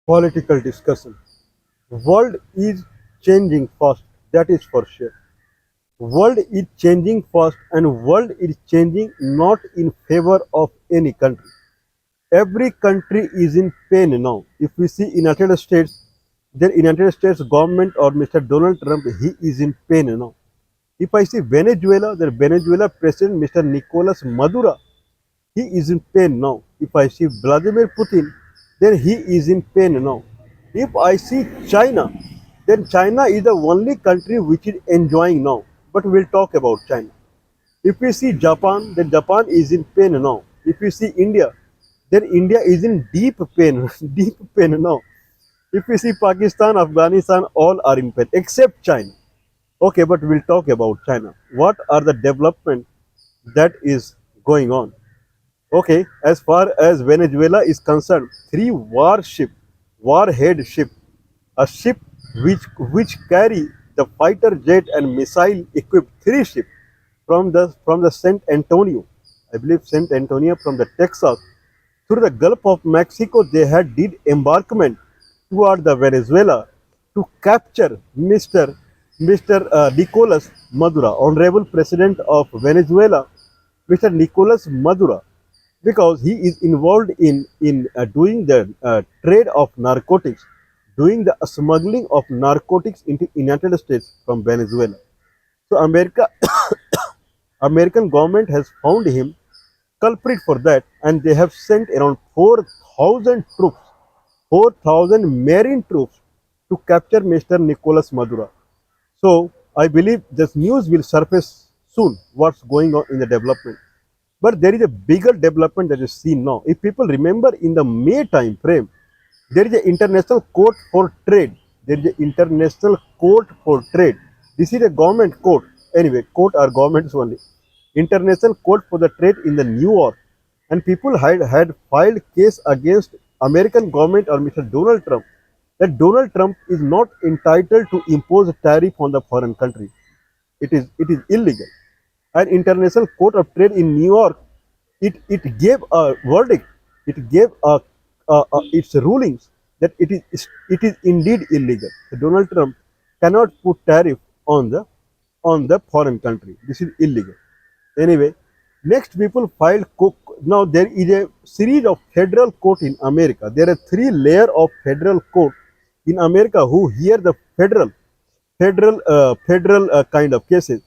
political discussion. World is changing fast, that is for sure. World is changing fast and world is changing not in favor of any country. Every country is in pain now. If we see United States, the United States government or Mr. Donald Trump, he is in pain now. If I see Venezuela, the Venezuela president Mr. Nicolas Maduro, he is in pain now. If I see Vladimir Putin, then he is in pain now. If I see China, then China is the only country which is enjoying now. But we'll talk about China. If we see Japan, then Japan is in pain now. If we see India, then India is in deep pain, deep pain now. If we see Pakistan, Afghanistan, all are in pain except China. Okay, but we'll talk about China. What are the development that is going on? Okay, as far as Venezuela is concerned, three warhead ship, a ship which carry the fighter jet and missile equipped three ships from the Saint Antonio, I believe Saint Antonio from the Texas through the Gulf of Mexico. They had did embarkment toward the Venezuela to capture Mr. Nicolas Maduro, Honorable President of Venezuela, Mr. Nicolas Maduro, because he is involved in doing the trade of narcotics, doing the smuggling of narcotics into United States from Venezuela. So American government has found him culprit for that, and they have sent around 4,000 troops, 4,000 marine troops to capture Mr. Nicolas Maduro. So I believe this news will surface soon what's going on in the development. But there is a bigger development that is seen now. If people remember in the May time frame, there is an international court for trade. There is an international court for trade. This is a government court. Anyway, court are governments only. International court for the trade in the New York. And people had filed case against American government or Mr. Donald Trump that Donald Trump is not entitled to impose a tariff on the foreign country. It is illegal. And International Court of Trade in New York, it gave a verdict. It gave its rulings that it is indeed illegal. So Donald Trump cannot put tariff on the foreign country. This is illegal. Anyway, next people filed. Now there is a series of federal court in America. There are three layer of federal court in America who hear the federal kind of cases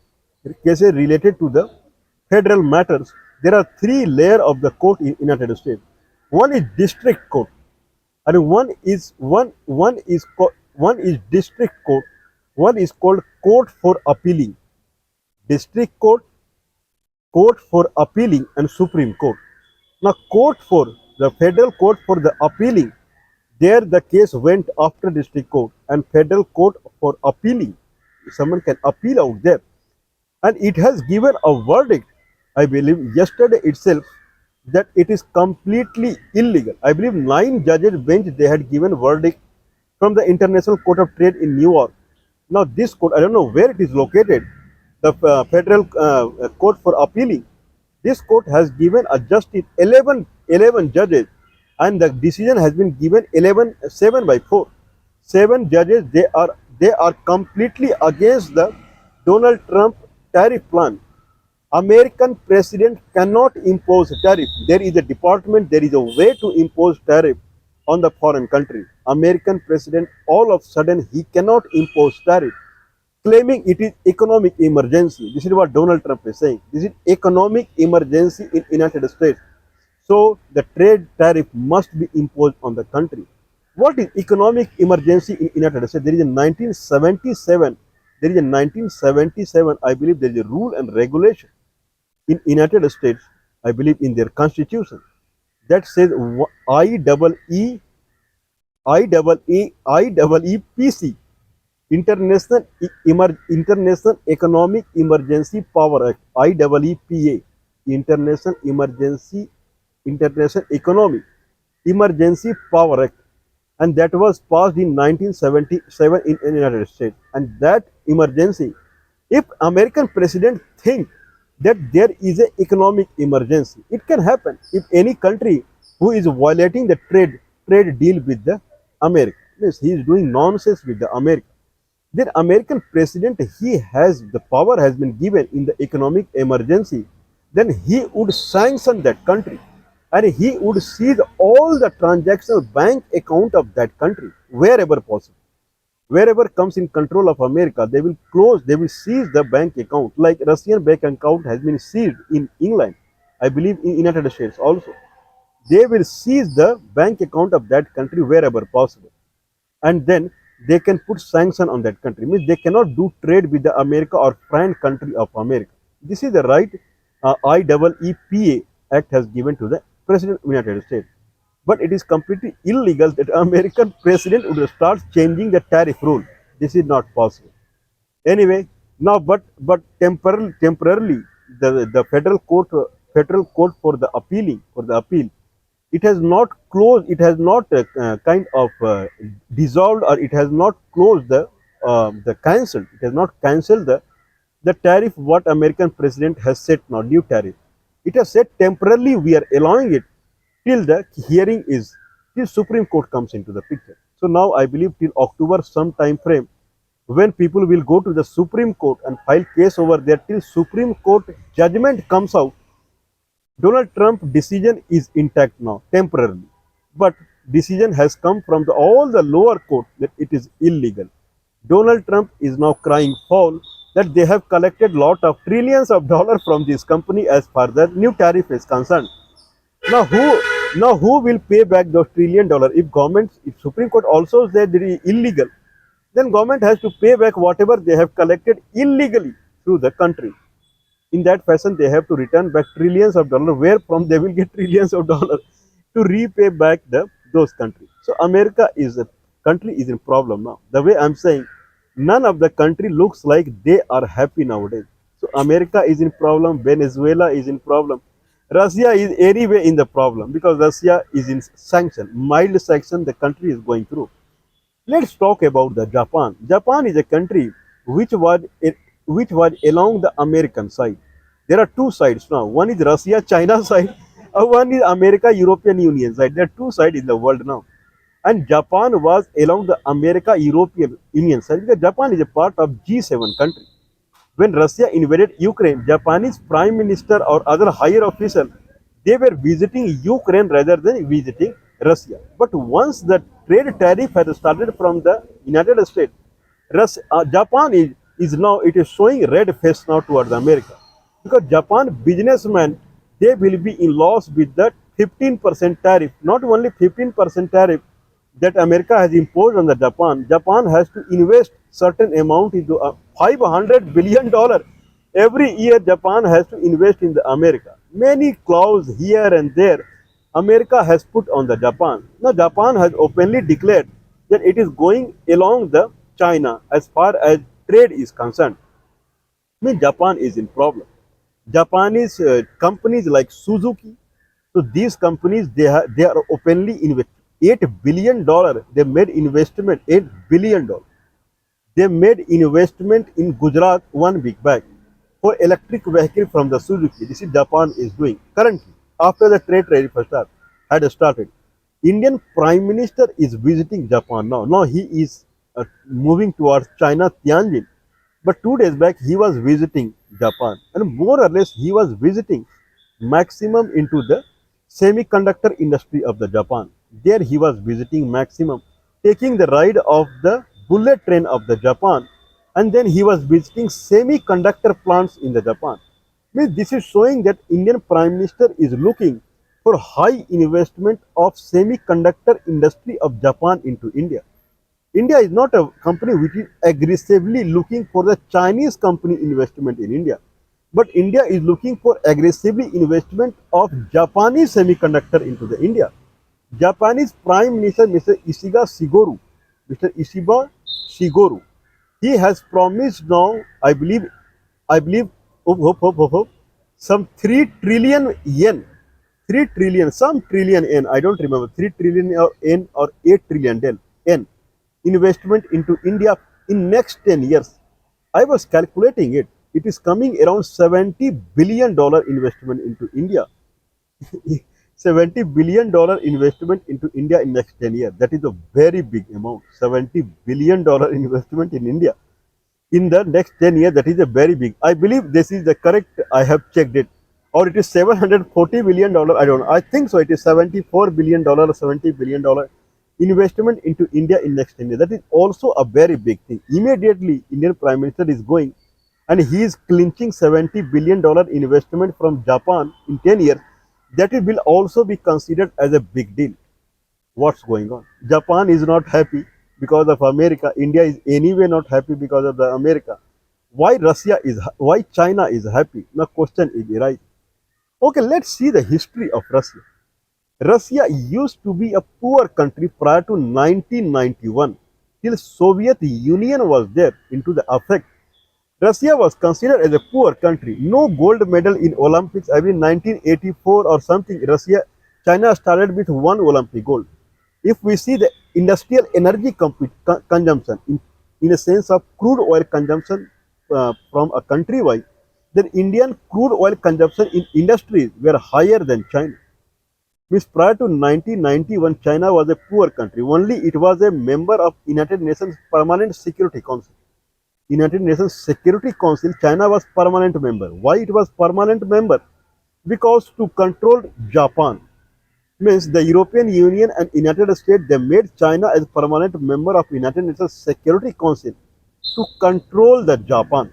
related to the federal matters. There are three layers of the court in United States. One is district court, and one is district court. One is called court for appealing. District court, court for appealing, and Supreme Court. Now, court for the federal court for the appealing, there the case went after district court and federal court for appealing. Someone can appeal out there, and it has given a verdict, I believe yesterday itself, that it is completely illegal. I believe 9 judges bench, they had given verdict from the International Court of Trade in New York. Now this court, I don't know where it is located, the federal court for appealing. This court has given a justice 11 judges, and the decision has been given 7 by 4. 7 judges, they are completely against the Donald Trump tariff plan. American president cannot impose tariff. There is a department, there is a way to impose tariff on the foreign country. American president, all of a sudden, he cannot impose tariff, claiming it is economic emergency. This is what Donald Trump is saying. This is economic emergency in United States. So the trade tariff must be imposed on the country. What is economic emergency in United States? There is a 1977. There is a 1977. I believe there is a rule and regulation in United States. I believe in their constitution that says IEEPC, International Economic Emergency Power Act, IEEPA, International Economic Emergency Power Act, and that was passed in 1977 in United States. And that emergency, if American president think that there is an economic emergency, it can happen if any country who is violating the trade deal with the America. Means he is doing nonsense with the America. Then American president, he has the power has been given in the economic emergency. Then he would sanction that country, and he would seize all the transactional bank account of that country wherever possible. Wherever comes in control of America, they will close, they will seize the bank account. Like Russian bank account has been seized in England, I believe in United States also. They will seize the bank account of that country wherever possible, and then they can put sanction on that country. Means they cannot do trade with the America or friend country of America. This is the right IEEPA Act has given to the President of the United States. But it is completely illegal that American president would start changing the tariff rule. This is not possible. Anyway, now temporarily the federal court for the appeal, it has not closed, it has not kind of dissolved, or it has not closed the cancelled, it has not cancelled the tariff what American president has set now, new tariff. It has said temporarily we are allowing it till the hearing is, till Supreme Court comes into the picture. So now I believe till October some time frame, when people will go to the Supreme Court and file case over there, till Supreme Court judgment comes out, Donald Trump decision is intact now temporarily, but decision has come from all the lower court that it is illegal. Donald Trump is now crying foul that they have collected lot of trillions of dollars from this company as far as the new tariff is concerned. Now who will pay back those $1 trillion? If government, if Supreme Court also said it is illegal, then government has to pay back whatever they have collected illegally through the country. In that fashion, they have to return back trillions of dollars, where from they will get trillions of dollars to repay back those countries. So America is a country is in problem now. The way I'm saying, none of the country looks like they are happy nowadays. So America is in problem, Venezuela is in problem, Russia is anyway in the problem because Russia is in sanction, mild sanction the country is going through. Let's talk about the Japan. Japan is a country which was which was along the American side. There are two sides now. One is Russia, China side, and one is America, European Union side. There are two sides in the world now. And Japan was along the America, European Union side because Japan is a part of G7 country. When Russia invaded Ukraine, Japanese prime minister or other higher official, they were visiting Ukraine rather than visiting Russia. But once the trade tariff had started from the United States, Japan is now, it is showing red face now towards America, because Japan businessmen, they will be in loss with that 15% tariff. Not only 15% tariff that America has imposed on the Japan. Japan has to invest certain amount into $500 billion every year. Japan has to invest in the America. Many clauses here and there America has put on the Japan. Now Japan has openly declared that it is going along the China as far as trade is concerned. I mean, Japan is in problem. Japanese companies like Suzuki, so these companies, they are openly investing $8 billion. They made investment $8 billion. They made investment in Gujarat 1 week back for electric vehicle from the Suzuki. This is Japan is doing currently after the trade tariff had started. Indian Prime Minister is visiting Japan now. Now he is moving towards China, Tianjin. But 2 days back he was visiting Japan, and more or less he was visiting maximum into the semiconductor industry of the Japan. There he was visiting maximum, taking the ride of the bullet train of the Japan, and then he was visiting semiconductor plants in the Japan. Means this is showing that Indian Prime Minister is looking for high investment of semiconductor industry of Japan into India. India is not a company which is aggressively looking for the Chinese company investment in India, but India is looking for aggressively investment of Japanese semiconductor into the India. Japanese Prime Minister Mr. Ishiba Shigeru, he has promised now, I believe, some 3 trillion yen, 3 trillion, some trillion yen, I don't remember, 3 trillion yen or 8 trillion yen investment into India in next 10 years. I was calculating it. It is coming around $70 billion investment into India. $70 billion investment into India in next 10 years. That is a very big amount. $70 billion investment in India in the next 10 years. That is a very big. I believe this is the correct. I have checked it, or it is $740 billion. I don't know. I think so. It is $74 billion, $70 billion investment into India in next 10 years. That is also a very big thing. Immediately, Indian Prime Minister is going and he is clinching $70 billion investment from Japan in 10 years. That will also be considered as a big deal. What's going on? Japan is not happy because of America. India is anyway not happy because of the America. Why China is happy? Now question is right. Okay, let's see the history of Russia. Russia used to be a poor country prior to 1991 till Soviet Union was there into the effect. Russia was considered as a poor country. No gold medal in Olympics. I mean 1984 or something. China started with one Olympic gold. If we see the industrial energy consumption in a sense of crude oil consumption from a country wide, then Indian crude oil consumption in industries were higher than China. Means prior to 1991, China was a poor country. Only it was a member of United Nations Permanent Security Council. United Nations Security Council, China was permanent member. Why it was permanent member? Because to control Japan. Means the European Union and United States, they made China as permanent member of United Nations Security Council to control the Japan.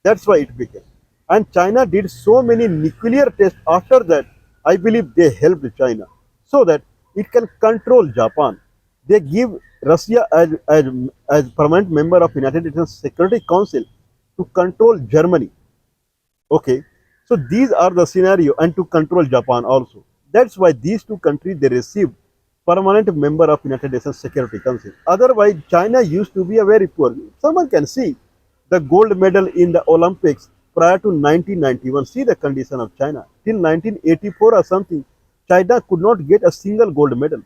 That's why it became. And China did so many nuclear tests after that. I believe they helped China so that it can control Japan. They give Russia as permanent member of United Nations Security Council to control Germany. Okay, so these are the scenario, and to control Japan also. That's why these two countries they received permanent member of United Nations Security Council. Otherwise, China used to be a very poor. Someone can see the gold medal in the Olympics prior to 1991. See the condition of China till 1984 or something. China could not get a single gold medal.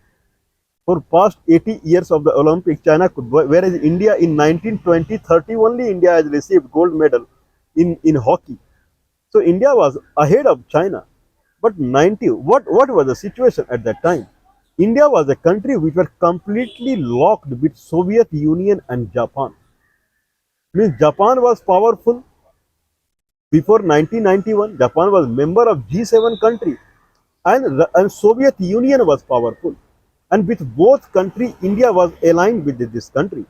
For past 80 years of the Olympics, China could, whereas India in 1920, 30 only India has received gold medal in hockey. So India was ahead of China. But 90, what was the situation at that time? India was a country which was completely locked with Soviet Union and Japan. Means Japan was powerful. Before 1991, Japan was member of G7 country, and Soviet Union was powerful. And with both countries, India was aligned with this country,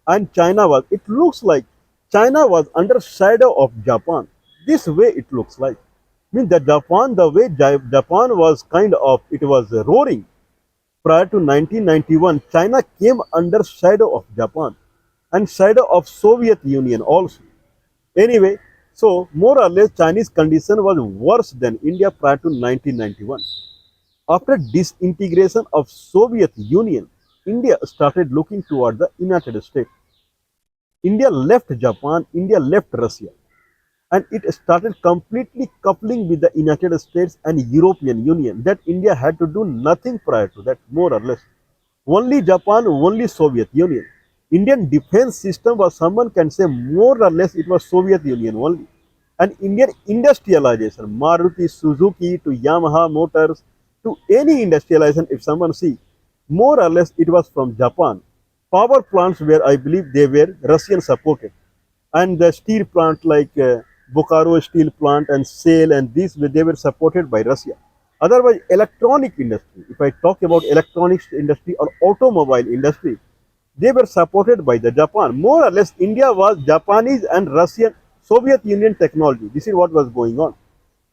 and China was. It looks like China was under shadow of Japan. This way it looks like. Means that Japan, the way Japan was kind of, it was roaring. Prior to 1991, China came under shadow of Japan and shadow of Soviet Union also. Anyway, so more or less Chinese condition was worse than India prior to 1991. After disintegration of Soviet Union, India started looking toward the United States. India left Japan, India left Russia, and it started completely coupling with the United States and European Union. That India had to do nothing prior to that, more or less. Only Japan, only Soviet Union. Indian defense system was, someone can say, more or less it was Soviet Union only. And Indian industrialization, Maruti Suzuki to Yamaha Motors to any industrialization, if someone see, more or less it was from Japan. Power plants where I believe they were Russian supported, and the steel plant like Bokaro steel plant and SAIL and these they were supported by Russia. Otherwise, electronic industry, if I talk about electronics industry or automobile industry, they were supported by the Japan. More or less, India was Japanese and Russian Soviet Union technology. This is what was going on.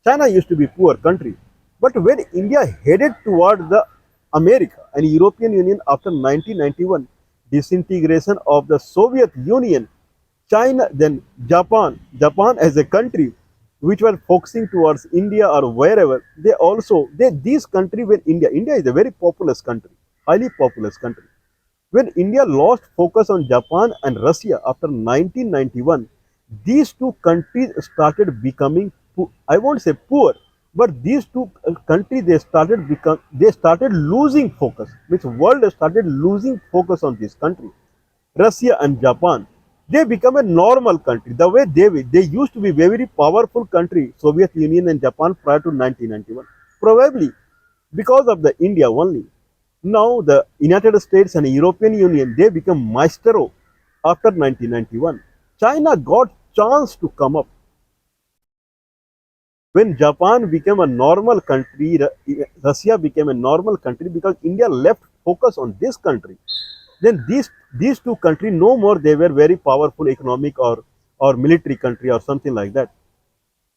China used to be poor country. But when India headed toward the America and European Union after 1991, disintegration of the Soviet Union, China, then Japan as a country which were focusing towards India or wherever, these countries when India is a very populous country, highly populous country. When India lost focus on Japan and Russia after 1991, these two countries started becoming, I won't say poor, but these two countries they started losing focus. Which world started losing focus on this country. Russia and Japan, they become a normal country. The way they used to be very powerful country, Soviet Union and Japan prior to 1991. Probably because of the India only. Now the United States and European Union, they become maestro after 1991. China got chance to come up. When Japan became a normal country, Russia became a normal country because India left focus on this country. Then these two countries no more they were very powerful economic or military country or something like that.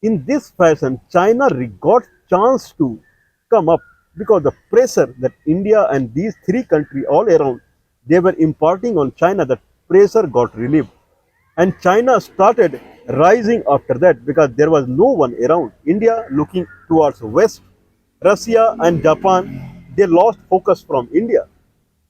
In this fashion, China got chance to come up because the pressure that India and these three countries all around they were imparting on China, that pressure got relieved. And China started rising after that because there was no one around. India looking towards west, Russia and Japan, they lost focus from India.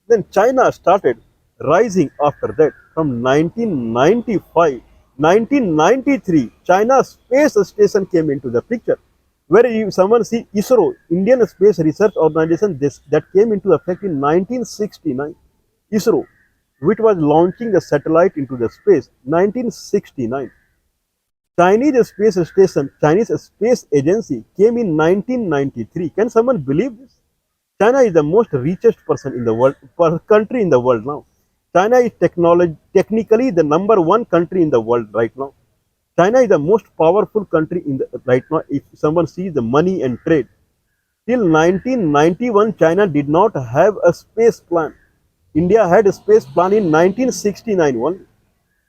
Then China started rising after that. From 1995, 1993, China's space station came into the picture. Where you, someone see ISRO, Indian Space Research Organization, that came into effect in 1969. ISRO, which was launching the satellite into the space, 1969. Chinese space station, Chinese space agency came in 1993. Can someone believe this? China is the most richest person in the world, country in the world now. China is technically the number one country in the world right now. China is the most powerful country in the right now. If someone sees the money and trade, till 1991, China did not have a space plan. India had a space plan in 1969 only.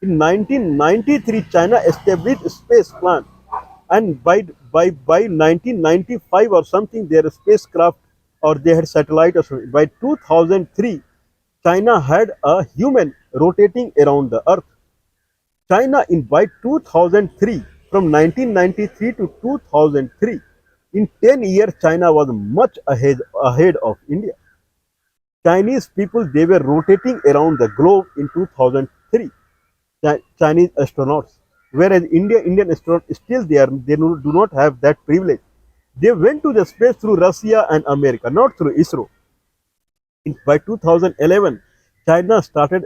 In 1993, China established a space plan, and by 1995 or something, their spacecraft or they had satellite or something. By 2003, China had a human rotating around the Earth. China in by 2003, from 1993 to 2003, in 10 years, China was much ahead of India. Chinese people they were rotating around the globe in 2003. Chinese astronauts, whereas Indian astronauts still they do not have that privilege. They went to the space through Russia and America, not through ISRO. By 2011, China started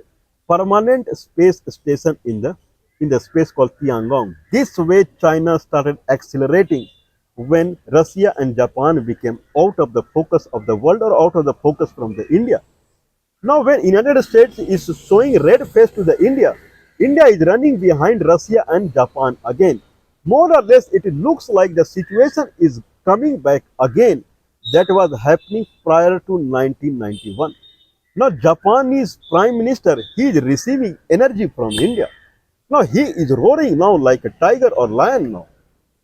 permanent space station in the space called Tiangong. This way, China started accelerating when Russia and Japan became out of the focus of the world or out of the focus from the India. Now, when United States is showing red face to the India, India is running behind Russia and Japan again. More or less, it looks like the situation is coming back again that was happening prior to 1991. Now, Japanese Prime Minister, he is receiving energy from India. Now, he is roaring now like a tiger or lion now.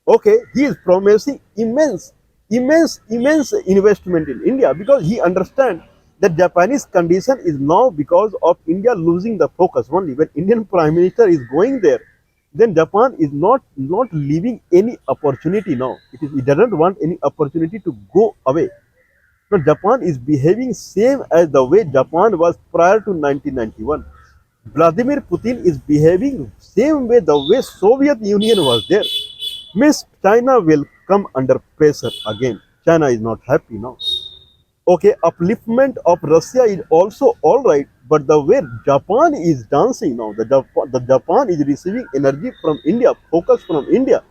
Okay, he is promising immense investment in India because he understands that Japanese condition is now because of India losing the focus only. When Indian Prime Minister is going there, then Japan is not leaving any opportunity now. It doesn't want any opportunity to go away. Now Japan is behaving same as the way Japan was prior to 1991. Vladimir Putin is behaving same way the way Soviet Union was there. Means China will come under pressure again. China is not happy now. Okay, upliftment of Russia is also all right, but the way Japan is dancing now, the Japan is receiving energy from India, focus from India.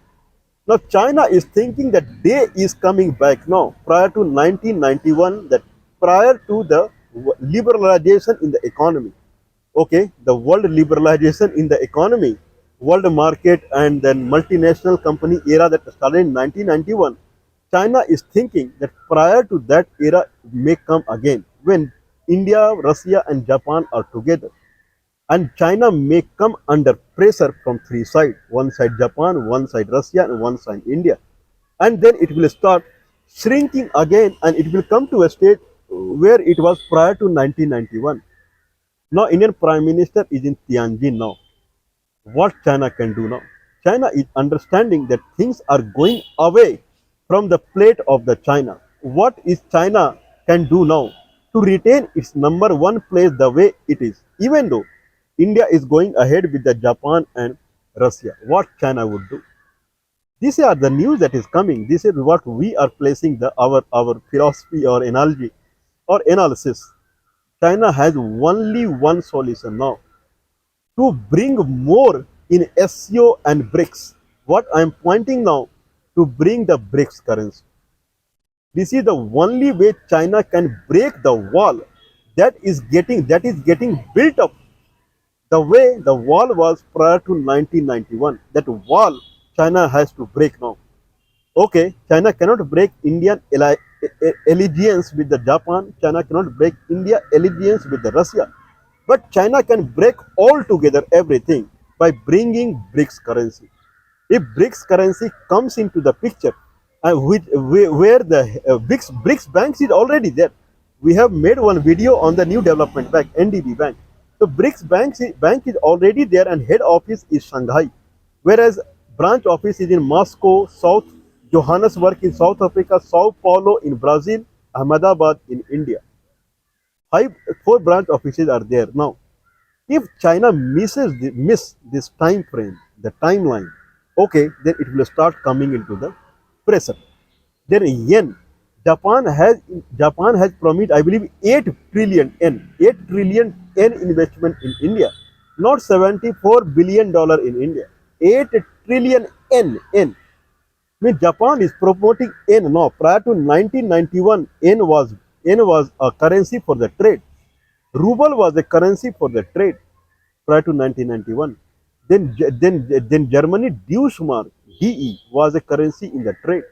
Now China is thinking that day is coming back now. Prior to 1991, that prior to the liberalization in the economy, okay, the world liberalization in the economy, world market and then multinational company era that started in 1991, China is thinking that prior to that era may come again when India, Russia and Japan are together. And China may come under pressure from three sides, one side Japan, one side Russia and one side India. And then it will start shrinking again and it will come to a state where it was prior to 1991. Now Indian Prime Minister is in Tianjin now. What China can do now? China is understanding that things are going away from the plate of the China. What is China can do now to retain its number one place the way it is, even though India is going ahead with the Japan and Russia? What China would do? These are the news that is coming. This is what we are placing our philosophy or analogy or analysis. China has only one solution now to bring more in SEO and BRICS. What I am pointing now to bring the BRICS currency. This is the only way China can break the wall that is getting built up. The way the wall was prior to 1991, that wall China has to break now. Okay, China cannot break Indian allegiance with the Japan. China cannot break India allegiance with the Russia. But China can break altogether everything by bringing BRICS currency. If BRICS currency comes into the picture, where the BRICS banks is already there. We have made one video on the new development bank, NDB bank. So bank is already there and head office is Shanghai, whereas branch office is in Moscow, South Johannesburg in South Africa, Sao Paulo in Brazil, Ahmedabad in India. Four branch offices are there now. If China miss this time frame, the timeline, okay, then it will start coming into the pressure. Then yen, Japan has promised, I believe, 8 trillion yen investment in India, not $74 billion in India, 8 trillion yen. Means Japan is promoting yen now. Prior to 1991, yen was a currency for the trade. Ruble was a currency for the trade prior to 1991. Then Germany Deutschmark DE was a currency in the trade.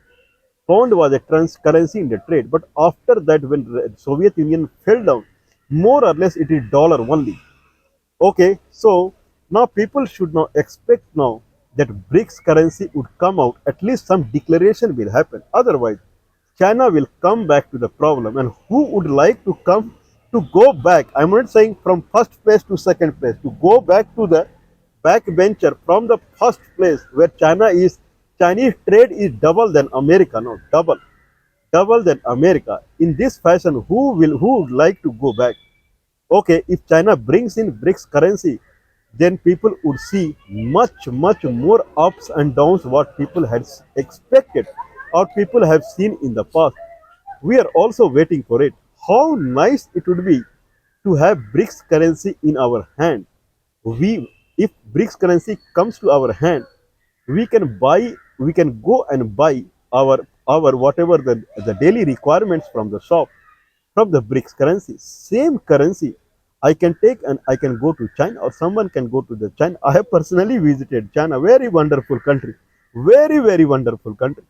Pound was a currency in the trade. But after that, when the Soviet Union fell down, more or less it is dollar only. Okay, so now people should now expect now that BRICS currency would come out. At least some declaration will happen. Otherwise, China will come back to the problem. And who would like to come to go back? I'm not saying from first place to second place, to go back to the backbencher from the first place where Chinese trade is double than America now, double than America. In this fashion, who would like to go back? Okay, if China brings in BRICS currency, then people would see much more ups and downs what people had expected or people have seen in the past. We are also waiting for it. How nice it would be to have BRICS currency in our hand. If BRICS currency comes to our hand, we can go and buy our whatever the daily requirements from the shop from the BRICS currency. Same currency I can take and I can go to China or someone can go to the China. I have personally visited China, very wonderful country, very wonderful country.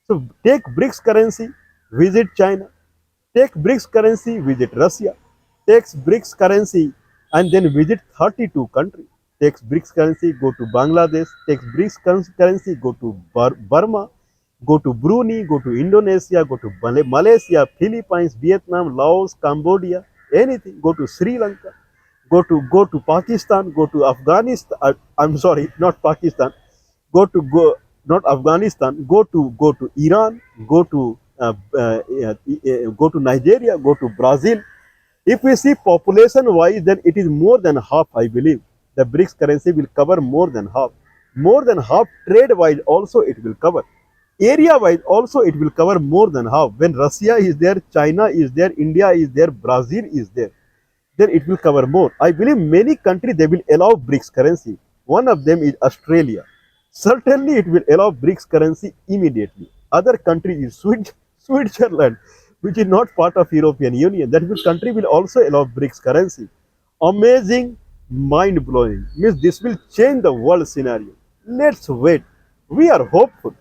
So take BRICS currency, visit China, take BRICS currency, visit Russia, takes BRICS currency and then visit 32 countries. Takes BRICS currency, go to Bangladesh, takes BRICS currency, go to Burma, go to Brunei, go to Indonesia, go to Malaysia, Philippines, Vietnam, Laos, Cambodia, anything. Go to Sri Lanka, go to Pakistan, go to Afghanistan. I'm sorry, not Pakistan. Go not Afghanistan. Go to Iran. Go to Nigeria. Go to Brazil. If we see population wise, then it is more than half, I believe. The BRICS currency will cover more than half. More than half trade wise also it will cover. Area wise also it will cover more than half. When Russia is there, China is there, India is there, Brazil is there, then it will cover more. I believe many countries they will allow BRICS currency. One of them is Australia. Certainly it will allow BRICS currency immediately. Other country is Switzerland, which is not part of European Union. That country will also allow BRICS currency. Amazing, mind blowing. Means this will change the world scenario. Let's wait. We are hopeful.